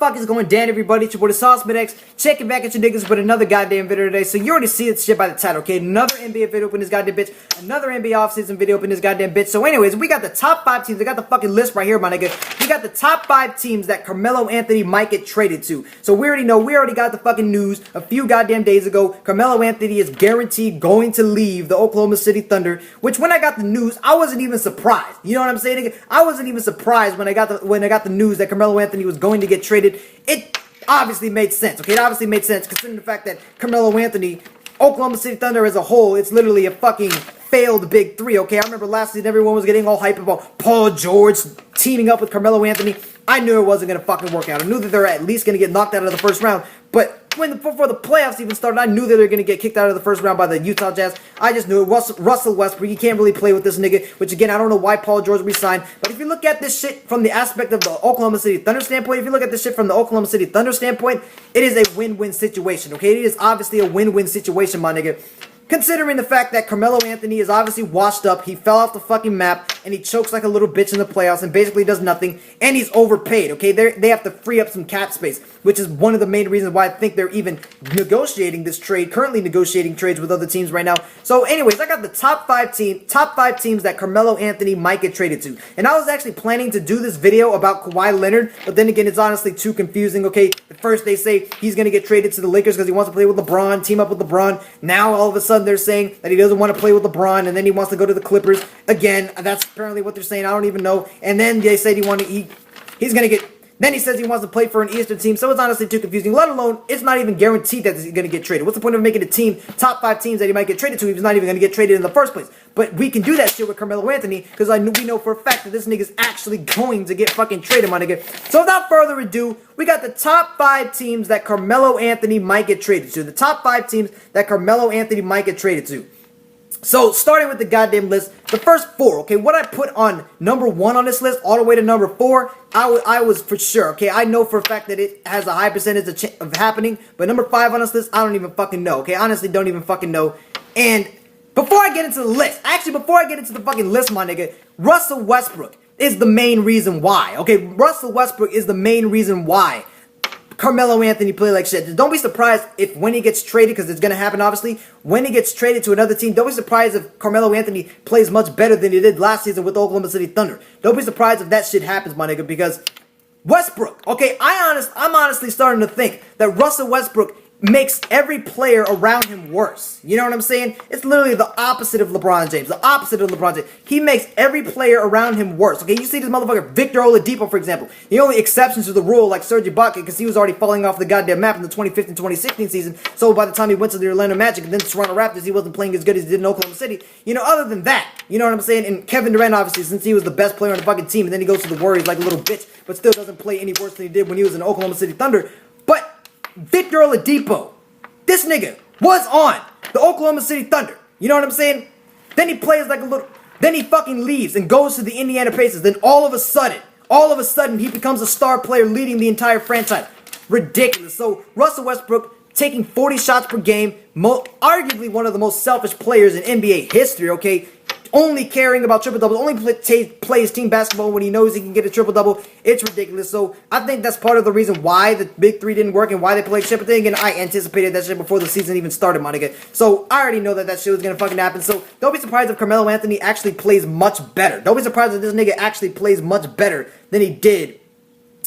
fuck is going down, everybody? It's your boy, Sauceman X, checking back at your niggas with another goddamn video today. So you already see this shit by the title, okay? Another NBA video up in this goddamn bitch. Another NBA offseason video up in this goddamn bitch. So anyways, we got the top 5 teams. I got the fucking list right here, my nigga. We got the top 5 teams that Carmelo Anthony might get traded to. So we already know, we already got the fucking news a few goddamn days ago. Carmelo Anthony is guaranteed going to leave the Oklahoma City Thunder, which when I got the news, I wasn't even surprised. You know what I'm saying, nigga? I wasn't even surprised when I got the news that Carmelo Anthony was going to get traded. It obviously made sense, okay? It obviously made sense considering the fact that Carmelo Anthony, Oklahoma City Thunder as a whole, it's literally a fucking failed big three, okay? I remember last season everyone was getting all hype about Paul George teaming up with Carmelo Anthony. I knew it wasn't going to fucking work out. I knew that they were at least going to get knocked out of the first round, but before the playoffs even started, I knew that they were going to get kicked out of the first round by the Utah Jazz. I just knew it. Russell Westbrook, you can't really play with this nigga, which again, I don't know why Paul George resigned, but if you look at this shit from the aspect of the Oklahoma City Thunder standpoint, it is a win-win situation, okay? It is obviously a win-win situation, my nigga. Considering the fact that Carmelo Anthony is obviously washed up, he fell off the fucking map, and he chokes like a little bitch in the playoffs and basically does nothing, and he's overpaid, okay? They have to free up some cap space, which is one of the main reasons why I think they're even negotiating this trade, currently negotiating trades with other teams right now. So anyways, I got the top five teams that Carmelo Anthony might get traded to. And I was actually planning to do this video about Kawhi Leonard, but then again, it's honestly too confusing, okay? At first they say he's going to get traded to the Lakers because he wants to play with LeBron, team up with LeBron. Now all of a sudden they're saying that he doesn't want to play with LeBron, and then he wants to go to the Clippers. Again, that's apparently what they're saying. I don't even know. And then they said he's going to get... Then he says he wants to play for an Eastern team, so it's honestly too confusing. Let alone, it's not even guaranteed that he's going to get traded. What's the point of making a team, top 5 teams that he might get traded to if he's not even going to get traded in the first place? But we can do that shit with Carmelo Anthony, because we know for a fact that this nigga's actually going to get fucking traded, my nigga. So without further ado, we got the top 5 teams that Carmelo Anthony might get traded to. The top 5 teams that Carmelo Anthony might get traded to. So, starting with the goddamn list, the first 4, okay, what I put on number 1 on this list, all the way to number 4, I was for sure, okay, I know for a fact that it has a high percentage of happening, but number 5 on this list, I don't even fucking know, okay, honestly, don't even fucking know. And before I get into the list, actually, before I get into the fucking list, my nigga, Russell Westbrook is the main reason why, okay, Russell Westbrook is the main reason why Carmelo Anthony play like shit. Don't be surprised if when he gets traded, because it's going to happen obviously, when he gets traded to another team, don't be surprised if Carmelo Anthony plays much better than he did last season with the Oklahoma City Thunder. Don't be surprised if that shit happens, my nigga, because Westbrook, okay, I'm honestly starting to think that Russell Westbrook makes every player around him worse. You know what I'm saying? It's literally the opposite of LeBron James. The opposite of LeBron James. He makes every player around him worse. Okay, you see this motherfucker, Victor Oladipo, for example. The only exceptions to the rule, like Serge Ibaka, because he was already falling off the goddamn map in the 2015-2016 season. So by the time he went to the Orlando Magic and then Toronto Raptors, he wasn't playing as good as he did in Oklahoma City. You know, other than that, you know what I'm saying? And Kevin Durant, obviously, since he was the best player on the fucking team, and then he goes to the Warriors like a little bitch, but still doesn't play any worse than he did when he was in Oklahoma City Thunder. But Victor Oladipo, this nigga was on the Oklahoma City Thunder. You know what I'm saying? Then he plays like a little... Then he fucking leaves and goes to the Indiana Pacers. Then all of a sudden, he becomes a star player leading the entire franchise. Ridiculous. So, Russell Westbrook taking 40 shots per game. Arguably one of the most selfish players in NBA history, okay? Only caring about triple-doubles, only plays team basketball when he knows he can get a triple-double. It's ridiculous. So, I think that's part of the reason why the Big 3 didn't work and why they played shit. But then again, I anticipated that shit before the season even started, my nigga. So, I already know that shit was going to fucking happen. So, don't be surprised if Carmelo Anthony actually plays much better. Don't be surprised if this nigga actually plays much better than he did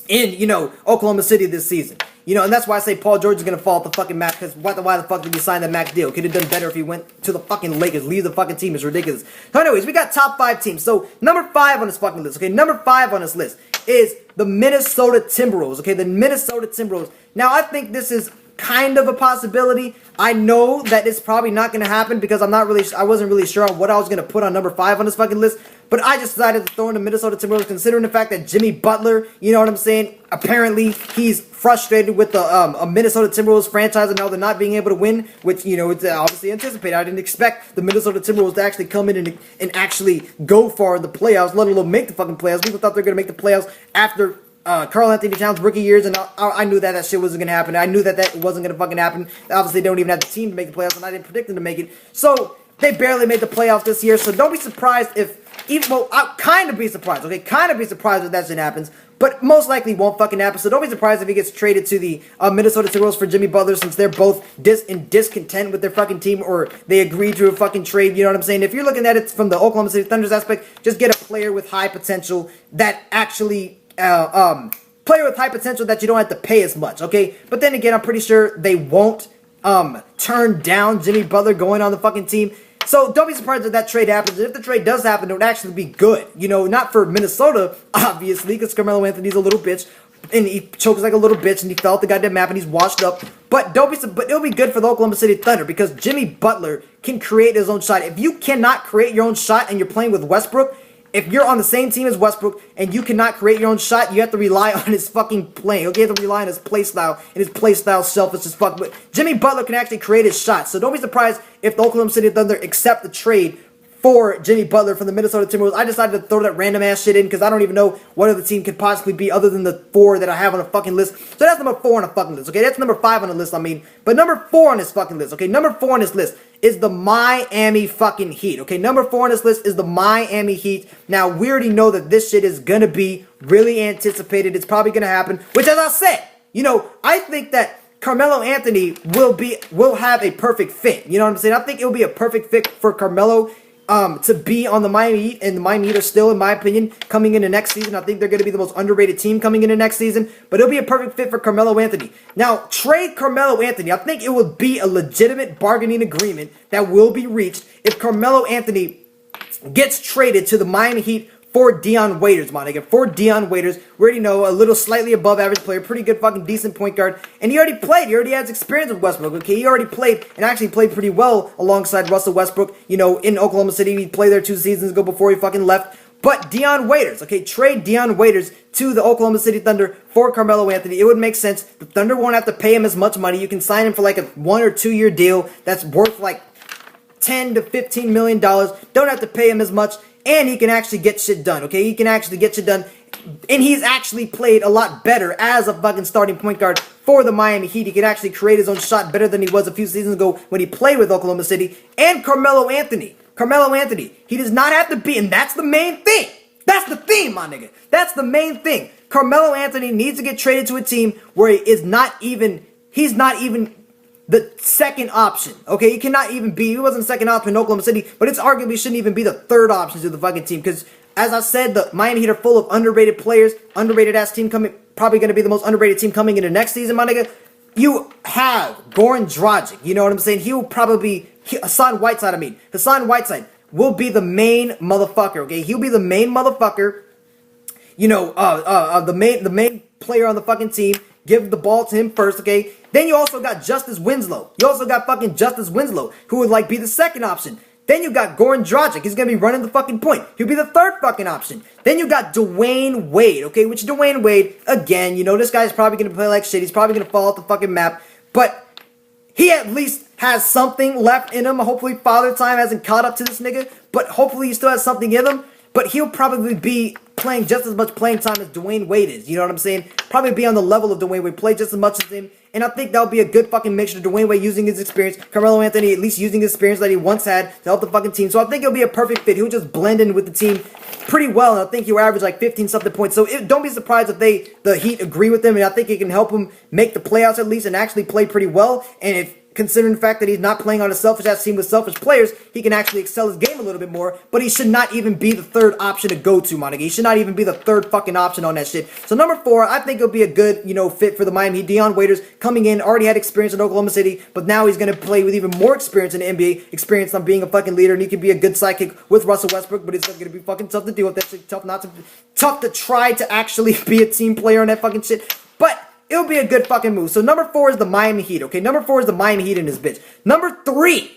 in, you know, Oklahoma City this season. You know, and that's why I say Paul George is going to fall off the fucking map, because why the fuck did he sign that max deal? Could have done better if he went to the fucking Lakers, leave the fucking team. It's ridiculous. So anyways, we got top 5 teams. So, number 5 on this fucking list, okay? Number 5 on this list is the Minnesota Timberwolves, okay? The Minnesota Timberwolves. Now, I think this is kind of a possibility. I know that it's probably not going to happen because I wasn't really sure on what I was going to put on number 5 on this fucking list. But I just decided to throw in the Minnesota Timberwolves considering the fact that Jimmy Butler, you know what I'm saying, apparently he's frustrated with the Minnesota Timberwolves franchise and now they're not being able to win, which, you know, it's obviously anticipated. I didn't expect the Minnesota Timberwolves to actually come in and actually go far in the playoffs, let alone make the fucking playoffs. People thought they were going to make the playoffs after Karl Anthony Towns' rookie years, and I knew that shit wasn't going to happen. I knew that wasn't going to fucking happen. Obviously, they don't even have the team to make the playoffs, and I didn't predict them to make it. So, they barely made the playoffs this year, so don't be surprised if... I'll kind of be surprised, okay? Kind of be surprised if that shit happens. but most likely won't fucking happen. So don't be surprised if he gets traded to the Minnesota Timberwolves for Jimmy Butler, since they're both in discontent with their fucking team, or they agreed to a fucking trade. You know what I'm saying? If you're looking at it from the Oklahoma City Thunder's aspect, just get a player with high potential that actually player with high potential that you don't have to pay as much, okay? But then again, I'm pretty sure they won't turn down Jimmy Butler going on the fucking team. So don't be surprised if that trade happens. If the trade does happen, it would actually be good. You know, not for Minnesota, obviously, because Carmelo Anthony's a little bitch, and he chokes like a little bitch, and he fell off the goddamn map, and he's washed up. But it'll be good for the Oklahoma City Thunder, because Jimmy Butler can create his own shot. If you cannot create your own shot and you're playing with Westbrook, if you're on the same team as Westbrook and you cannot create your own shot, you have to rely on his fucking playing. Okay, you have to rely on his play style, and his play style selfish as fuck. But Jimmy Butler can actually create his shot. So don't be surprised if the Oklahoma City Thunder accept the trade for Jimmy Butler from the Minnesota Timberwolves. I decided to throw that random ass shit in because I don't even know what other team could possibly be other than the 4 that I have on the fucking list. So that's number 4 on the fucking list, okay? That's number 5 on the list, I mean. But number 4 on this fucking list, okay? Number 4 on this list is the Miami fucking Heat, okay? Number 4 on this list is the Miami Heat. Now, we already know that this shit is gonna be really anticipated. It's probably gonna happen, which, as I said, you know, I think that Carmelo Anthony will have a perfect fit. You know what I'm saying? I think it will be a perfect fit for Carmelo to be on the Miami Heat, and the Miami Heat are still, in my opinion, coming into next season. I think they're going to be the most underrated team coming into next season, but it'll be a perfect fit for Carmelo Anthony. Now, trade Carmelo Anthony. I think it would be a legitimate bargaining agreement that will be reached if Carmelo Anthony gets traded to the Miami Heat for Dion Waiters, my nigga. For Dion Waiters, we already know, a little slightly above average player, pretty good fucking decent point guard, and he already played. He already has experience with Westbrook, okay? He already played, and actually played pretty well alongside Russell Westbrook, you know, in Oklahoma City. He played there 2 seasons ago before he fucking left. But Dion Waiters, okay, trade Dion Waiters to the Oklahoma City Thunder for Carmelo Anthony. It would make sense. The Thunder won't have to pay him as much money. You can sign him for like a 1 or 2 year deal that's worth like $10 to $15 million. Don't have to pay him as much. And he can actually get shit done, okay? He can actually get shit done. And he's actually played a lot better as a fucking starting point guard for the Miami Heat. He can actually create his own shot better than he was a few seasons ago when he played with Oklahoma City. And Carmelo Anthony. Carmelo Anthony. He does not have to be, and that's the main thing. That's the theme, my nigga. That's the main thing. Carmelo Anthony needs to get traded to a team where he's not even the second option, okay? He cannot even be, he wasn't the second option in Oklahoma City, but it's arguably shouldn't even be the third option to the fucking team, because, as I said, the Miami Heat are full of underrated players, underrated-ass team coming, probably going to be the most underrated team coming into next season, my nigga. You have Goran Dragic, you know what I'm saying? He will probably be, Hassan Whiteside will be the main motherfucker, okay? He'll be the main motherfucker, you know, the main player on the fucking team. Give the ball to him first, okay? Then you also got Justice Winslow. You also got fucking Justice Winslow, who would like be the second option. Then you got Goran Dragic. He's going to be running the fucking point. He'll be the third fucking option. Then you got Dwayne Wade, okay? Which Dwayne Wade, again, you know, this guy's probably going to play like shit. He's probably going to fall off the fucking map. But he at least has something left in him. Hopefully Father Time hasn't caught up to this nigga. But hopefully he still has something in him. But he'll probably be playing just as much playing time as Dwayne Wade is. You know what I'm saying? Probably be on the level of Dwayne Wade. Play just as much as him. And I think that'll be a good fucking mixture. Dwayne Wade using his experience. Carmelo Anthony at least using his experience that he once had to help the fucking team. So I think it'll be a perfect fit. He'll just blend in with the team pretty well. And I think he'll average like 15-something points. So don't be surprised if the Heat agree with him. And I think it can help him make the playoffs at least and actually play pretty well. And if considering the fact that he's not playing on a selfish-ass team with selfish players, he can actually excel his game a little bit more, but he should not even be the third option to go to, my nigga. He should not even be the third fucking option on that shit. So number 4, I think it'll be a good, you know, fit for the Miami Heat. Dion Waiters coming in, already had experience in Oklahoma City, but now he's going to play with even more experience in the NBA, experience on being a fucking leader, and he can be a good sidekick with Russell Westbrook, but it's going to be fucking tough to deal with that shit, tough to try to actually be a team player on that fucking shit, but it'll be a good fucking move. So number 4 is the Miami Heat, okay? Number 4 is the Miami Heat in this bitch. Number 3,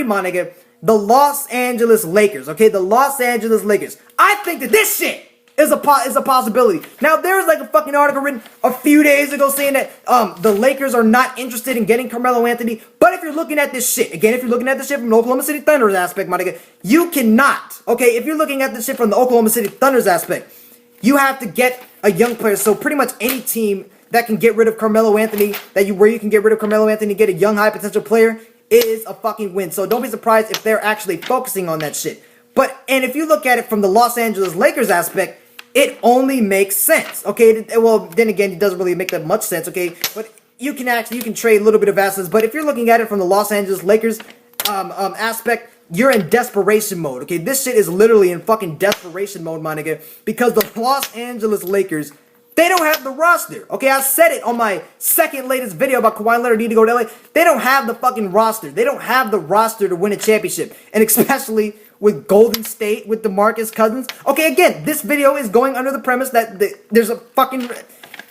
my nigga, the Los Angeles Lakers, okay? The Los Angeles Lakers. I think that this shit is a possibility. Now, there was like a fucking article written a few days ago saying that the Lakers are not interested in getting Carmelo Anthony. But if you're looking at this shit, again, if you're looking at this shit from the Oklahoma City Thunder's aspect, my nigga, you cannot, okay? If you're looking at this shit from the Oklahoma City Thunder's aspect, you have to get a young player. So pretty much any team that can get rid of Carmelo Anthony, where you can get rid of Carmelo Anthony and get a young high potential player is a fucking win. So don't be surprised if they're actually focusing on that shit. And if you look at it from the Los Angeles Lakers aspect, it only makes sense, okay? Well, then again, it doesn't really make that much sense, okay? But you can trade a little bit of assets, but if you're looking at it from the Los Angeles Lakers aspect, you're in desperation mode, okay? This shit is literally in fucking desperation mode, my nigga, because the Los Angeles Lakers, they don't have the roster, okay? I said it on my second latest video about Kawhi Leonard need to go to LA. They don't have the fucking roster. They don't have the roster to win a championship, and especially with Golden State, with DeMarcus Cousins. Okay, again, this video is going under the premise that there's a fucking...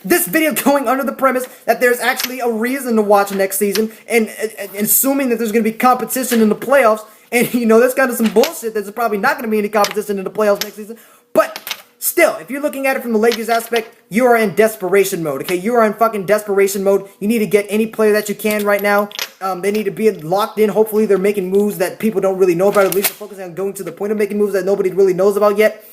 This video going under the premise that there's actually a reason to watch next season, and assuming that there's going to be competition in the playoffs, and you know, that's kind of some bullshit. There's probably not going to be any competition in the playoffs next season, but still, if you're looking at it from the Lakers aspect, you are in desperation mode, okay? You are in fucking desperation mode. You need to get any player that you can right now. They need to be locked in. Hopefully, they're making moves that people don't really know about. At least they're focusing on going to the point of making moves that nobody really knows about yet.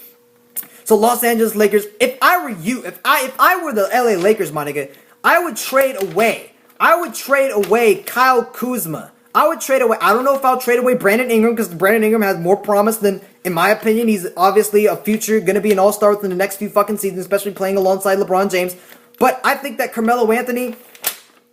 So Los Angeles Lakers, if I were you, if I were the LA Lakers, my nigga, I would trade away. I would trade away Kyle Kuzma. I would trade away. I don't know if I'll trade away Brandon Ingram, because Brandon Ingram has more promise than, in my opinion, he's obviously a future, gonna be an all-star within the next few fucking seasons, especially playing alongside LeBron James. But I think that Carmelo Anthony,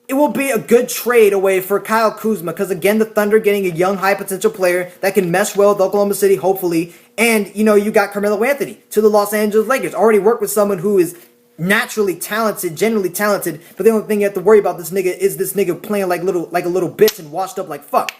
it will be a good trade away for Kyle Kuzma, because again, the Thunder getting a young, high potential player that can mesh well with Oklahoma City, hopefully. And, you know, you got Carmelo Anthony to the Los Angeles Lakers. Already worked with someone who is naturally talented, generally talented, but the only thing you have to worry about this nigga is this nigga playing like a little bitch and washed up like fuck.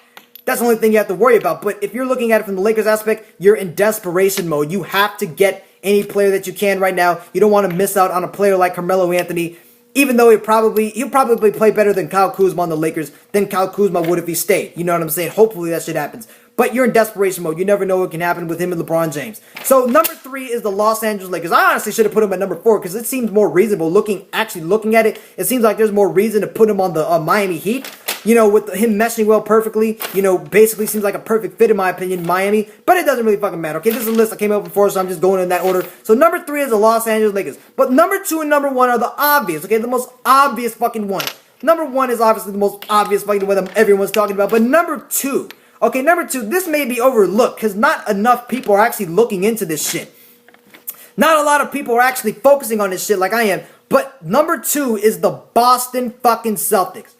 That's the only thing you have to worry about. But if you're looking at it from the Lakers aspect, you're in desperation mode. You have to get any player that you can right now. You don't want to miss out on a player like Carmelo Anthony, even though he'll probably play better than Kyle Kuzma on the Lakers than Kyle Kuzma would if he stayed. You know what I'm saying? Hopefully that shit happens. But you're in desperation mode. You never know what can happen with him and LeBron James. So number 3 is the Los Angeles Lakers. I honestly should have put him at number 4 because it seems more reasonable. Actually looking at it, it seems like there's more reason to put him on the Miami Heat. You know, with him meshing well perfectly. You know, basically seems like a perfect fit in my opinion, Miami. But it doesn't really fucking matter. Okay, this is a list I came up before, so I'm just going in that order. So number 3 is the Los Angeles Lakers. But number 2 and number 1 are the obvious. Okay, the most obvious fucking one. Number 1 is obviously the most obvious fucking one that everyone's talking about. But number 2. Okay, number 2, this may be overlooked because not enough people are actually looking into this shit. Not a lot of people are actually focusing on this shit like I am. But number 2 is the Boston fucking Celtics.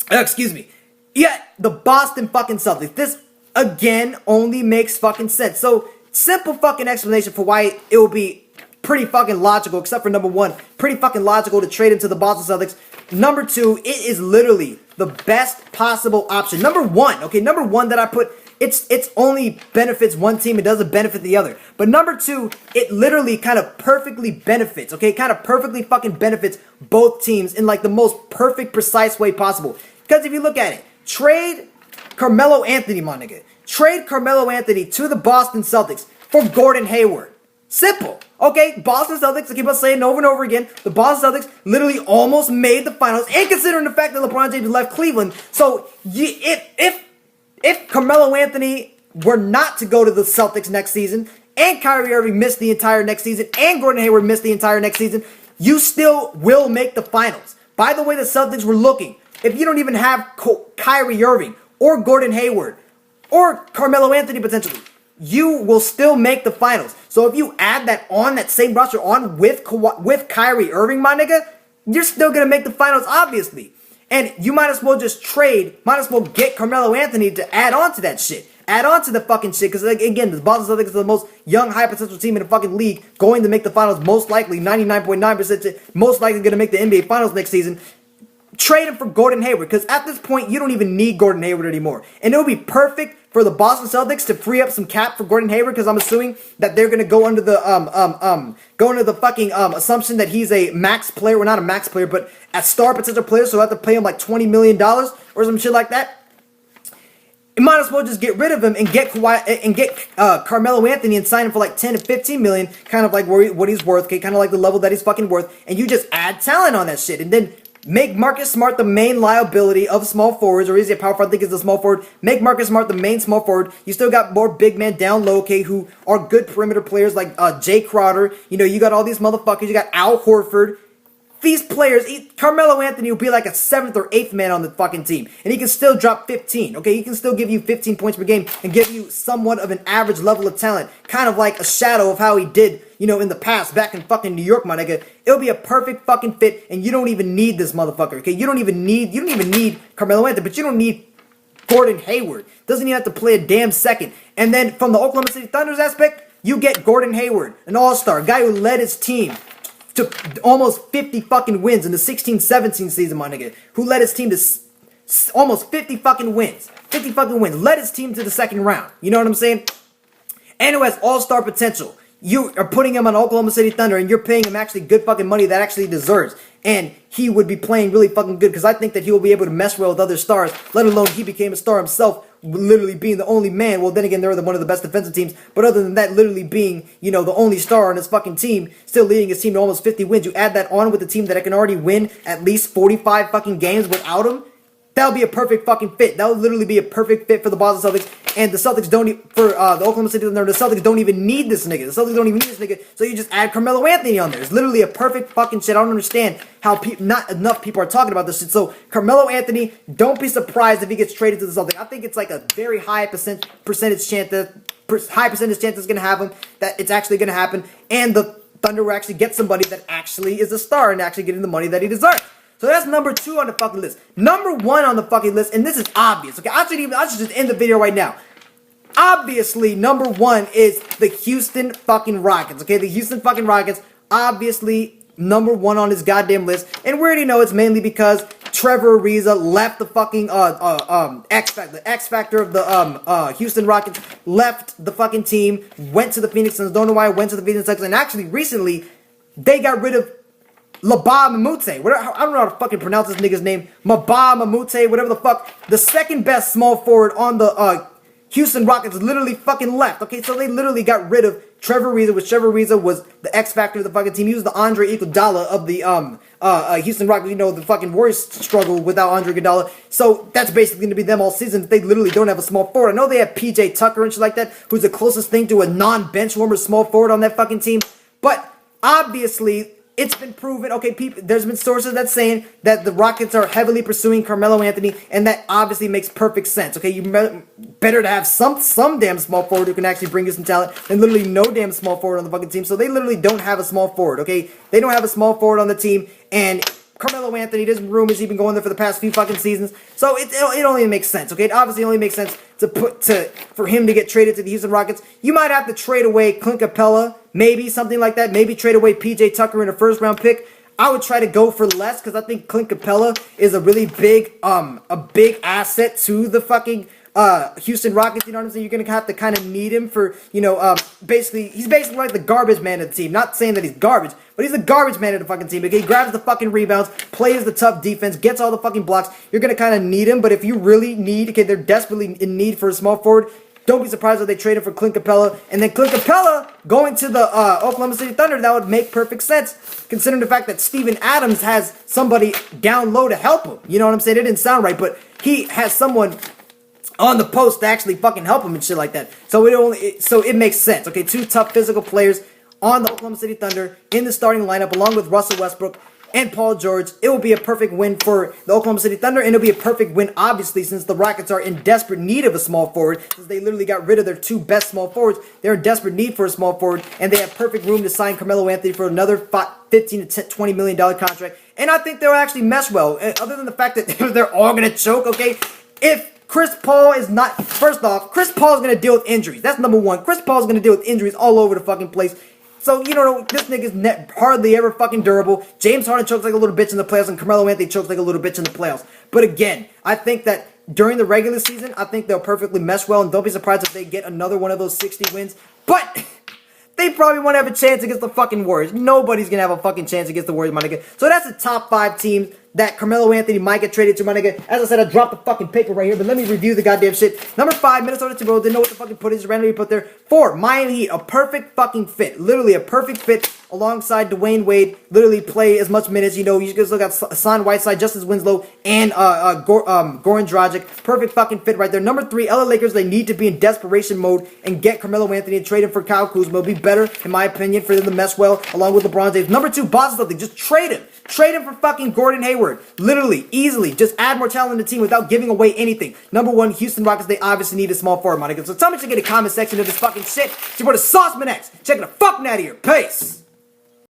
Excuse me. Yeah, the Boston fucking Celtics. This, again, only makes fucking sense. So, simple fucking explanation for why it will be pretty fucking logical, except for number 1. Pretty fucking logical to trade into the Boston Celtics. Number 2, it is literally the best possible option. Number 1, okay, number 1 that I put, it's only benefits one team, it doesn't benefit the other. But number 2, it literally kind of perfectly benefits, okay, kind of perfectly fucking benefits both teams in like the most perfect, precise way possible. Because if you look at it, trade Carmelo Anthony, my nigga. Trade Carmelo Anthony to the Boston Celtics for Gordon Hayward. Simple. Okay, Boston Celtics, I keep on saying over and over again, the Boston Celtics literally almost made the finals, and considering the fact that LeBron James left Cleveland, so if Carmelo Anthony were not to go to the Celtics next season, and Kyrie Irving missed the entire next season, and Gordon Hayward missed the entire next season, you still will make the finals. By the way the Celtics were looking, if you don't even have Kyrie Irving, or Gordon Hayward, or Carmelo Anthony potentially, you will still make the finals. So if you add that on, that same roster on with Kyrie Irving, my nigga, you're still going to make the finals, obviously. And you might as well just trade, might as well get Carmelo Anthony to add on to that shit. Add on to the fucking shit, because like, again, the Boston Celtics are the most young, high potential team in the fucking league, going to make the finals, most likely, 99.9%, most likely going to make the NBA finals next season. Trade him for Gordon Hayward, because at this point, you don't even need Gordon Hayward anymore. And it would be perfect for the Boston Celtics to free up some cap for Gordon Hayward, because I'm assuming that they're gonna go under the fucking assumption that he's a max player, well, not a max player, but a star potential player, so I have to pay him like $20 million or some shit like that. You might as well just get rid of him and get Carmelo Anthony and sign him for like 10 to 15 million, kind of like what he's worth, okay, kind of like the level that he's fucking worth, and you just add talent on that shit, and then make Marcus Smart the main liability of small forwards, or is he a power forward? I think it's the small forward. Make Marcus Smart the main small forward. You still got more big men down low, okay, who are good perimeter players like Jay Crowder. You know, you got all these motherfuckers. You got Al Horford. these players, Carmelo Anthony will be like a 7th or 8th man on the fucking team. And he can still drop 15, okay? He can still give you 15 points per game and give you somewhat of an average level of talent. Kind of like a shadow of how he did, you know, in the past, back in fucking New York, my nigga. It'll be a perfect fucking fit, and you don't even need this motherfucker, okay? You don't even need Carmelo Anthony, but you don't need Gordon Hayward. Doesn't even have to play a damn second. And then from the Oklahoma City Thunder's aspect, you get Gordon Hayward, an all-star, a guy who led his team to almost 50 fucking wins in the 16-17 season, my nigga. Who led his team to almost 50 fucking wins. 50 fucking wins. Led his team to the second round. You know what I'm saying? And who has all-star potential. You are putting him on Oklahoma City Thunder, and you're paying him actually good fucking money that actually deserves. And he would be playing really fucking good, because I think that he will be able to mesh well with other stars, let alone he became a star himself, literally being the only man. Well, then again, they're one of the best defensive teams, but other than that, literally being, you know, the only star on his fucking team, still leading his team to almost 50 wins. You add that on with the team that can already win at least 45 fucking games without him. That'll be a perfect fucking fit. That'll literally be a perfect fit for the Boston Celtics. And the Celtics don't, the Oklahoma City Thunder, the Celtics don't even need this nigga. The Celtics don't even need this nigga. So you just add Carmelo Anthony on there. It's literally a perfect fucking shit. I don't understand how not enough people are talking about this shit. So Carmelo Anthony, don't be surprised if he gets traded to the Celtics. I think it's like a very high percentage chance that it's going to have him, that it's actually going to happen. And the Thunder will actually get somebody that actually is a star and actually getting the money that he deserves. So that's number 2 on the fucking list. Number 1 on the fucking list, and this is obvious, okay? I should just end the video right now. Obviously, number 1 is the Houston fucking Rockets, okay? The Houston fucking Rockets, obviously, number 1 on this goddamn list. And we already know it's mainly because Trevor Ariza left the fucking, the X Factor of the, Houston Rockets, left the fucking team, went to the Phoenix Suns. Don't know why, went to the Phoenix Suns. And actually, recently, they got rid of Mamute, I don't know how to fucking pronounce this nigga's name. Mamute, whatever the fuck. The second best small forward on the Houston Rockets literally fucking left. Okay, so they literally got rid of Trevor Ariza, which Trevor Ariza was the X factor of the fucking team. He was the Andre Iguodala of the Houston Rockets. You know, the fucking Warriors struggle without Andre Iguodala. So that's basically going to be them all season. They literally don't have a small forward. I know they have PJ Tucker and shit like that, who's the closest thing to a non-bench warmer small forward on that fucking team. But obviously, it's been proven, okay, there's been sources that's saying that the Rockets are heavily pursuing Carmelo Anthony, and that obviously makes perfect sense, okay? You better to have some damn small forward who can actually bring you some talent than literally no damn small forward on the fucking team. So they literally don't have a small forward, okay? They don't have a small forward on the team, and Carmelo Anthony, there's rumors he's been going there for the past few fucking seasons. So it only makes sense, okay? It obviously only makes sense for him to get traded to the Houston Rockets. You might have to trade away Clint Capella, maybe something like that. Maybe trade away PJ Tucker in a first round pick. I would try to go for less because I think Clint Capella is a really big asset to the fucking Houston Rockets. You know what I'm saying? You're gonna have to kind of need him for, you know, he's basically like the garbage man of the team. Not saying that he's garbage, but he's the garbage man of the fucking team. Okay, he grabs the fucking rebounds, plays the tough defense, gets all the fucking blocks. You're gonna kind of need him, but if you really need, okay, they're desperately in need for a small forward. Don't be surprised if they traded for Clint Capella. And then Clint Capella going to the Oklahoma City Thunder, that would make perfect sense, considering the fact that Steven Adams has somebody down low to help him. You know what I'm saying? It didn't sound right, but he has someone on the post to actually fucking help him and shit like that. So it makes sense. Okay, 2 tough physical players on the Oklahoma City Thunder in the starting lineup, along with Russell Westbrook and Paul George. It will be a perfect win for the Oklahoma City Thunder, and it'll be a perfect win, obviously, since the Rockets are in desperate need of a small forward, since they literally got rid of their 2 best small forwards. They're in desperate need for a small forward, and they have perfect room to sign Carmelo Anthony for another $15 to $20 million contract. And I think they'll actually mesh well, other than the fact that they're all going to choke, okay? If Chris Paul is not, first off, Chris Paul is going to deal with injuries. That's number 1. Chris Paul is going to deal with injuries all over the fucking place. So, you know, this nigga's hardly ever fucking durable. James Harden chokes like a little bitch in the playoffs, and Carmelo Anthony chokes like a little bitch in the playoffs. But again, I think that during the regular season, I think they'll perfectly mesh well, and don't be surprised if they get another one of those 60 wins. But they probably won't have a chance against the fucking Warriors. Nobody's gonna have a fucking chance against the Warriors, my nigga. So that's the top 5 teams that Carmelo Anthony might get traded to, my nigga. As I said, I dropped the fucking paper right here, but let me review the goddamn shit. Number 5, Minnesota Timberwolves. Didn't know what to fucking put. Just randomly put there. 4, Miami Heat. A perfect fucking fit. Literally a perfect fit alongside Dwayne Wade literally play as much minutes. You know, you guys look at Hassan Whiteside, Justice Winslow, and Goran Dragic. Perfect fucking fit right there. Number 3, LA Lakers, they need to be in desperation mode and get Carmelo Anthony and trade him for Kyle Kuzma. It'll be better, in my opinion, for them to mess well along with LeBron James. Number 2, Boston Celtics, just trade him. Trade him for fucking Gordon Hayward. Literally, easily. Just add more talent in the team without giving away anything. Number 1, Houston Rockets, they obviously need a small forward, my nigga. So tell me to get a comment section of this fucking shit. It's your boy, the Sauceman X. Checking the fucking out of here. Peace.